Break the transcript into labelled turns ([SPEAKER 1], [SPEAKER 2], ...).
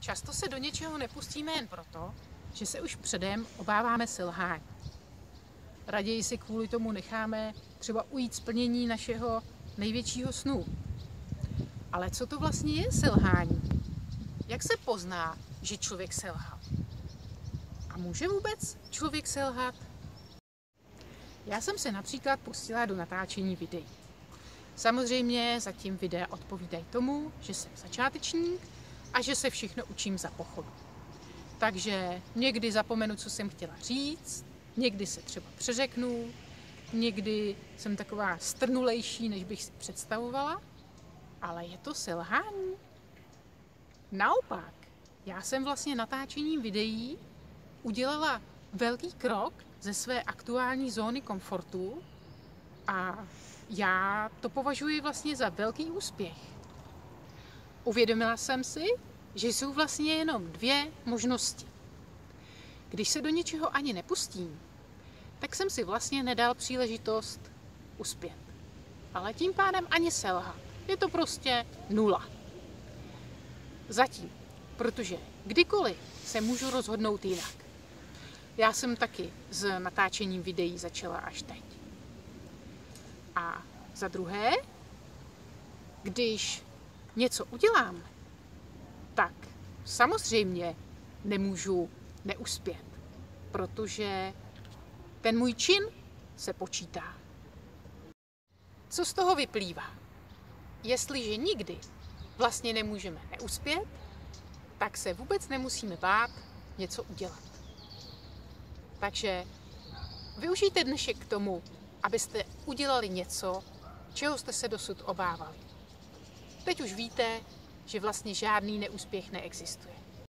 [SPEAKER 1] Často se do něčeho nepustíme jen proto, že se už předem obáváme selhání. Raději si kvůli tomu necháme třeba ujít splnění našeho největšího snu. Ale co to vlastně je selhání? Jak se pozná, že člověk selhal? A může vůbec člověk selhat? Já jsem se například pustila do natáčení videí. Samozřejmě zatím videa odpovídají tomu, že jsem začátečník a že se všechno učím za pochodu. Takže někdy zapomenu, co jsem chtěla říct, někdy se třeba přeřeknu, někdy jsem taková strnulejší, než bych si představovala, ale je to selhání? Naopak, já jsem vlastně natáčením videí udělala velký krok ze své aktuální zóny komfortu a já to považuji vlastně za velký úspěch. Uvědomila jsem si, že jsou vlastně jenom dvě možnosti. Když se do něčeho ani nepustím, tak jsem si vlastně nedal příležitost uspět. Ale tím pádem ani selhat. Je to prostě nula. Zatím, protože kdykoliv se můžu rozhodnout jinak. Já jsem taky s natáčením videí začala až teď. A za druhé, když něco udělám, tak samozřejmě nemůžu neuspět, protože ten můj čin se počítá. Co z toho vyplývá? Jestliže nikdy vlastně nemůžeme neuspět, tak se vůbec nemusíme bát něco udělat. Takže využijte dnešek k tomu, abyste udělali něco, čeho jste se dosud obávali. Teď už víte, že vlastně žádný neúspěch neexistuje.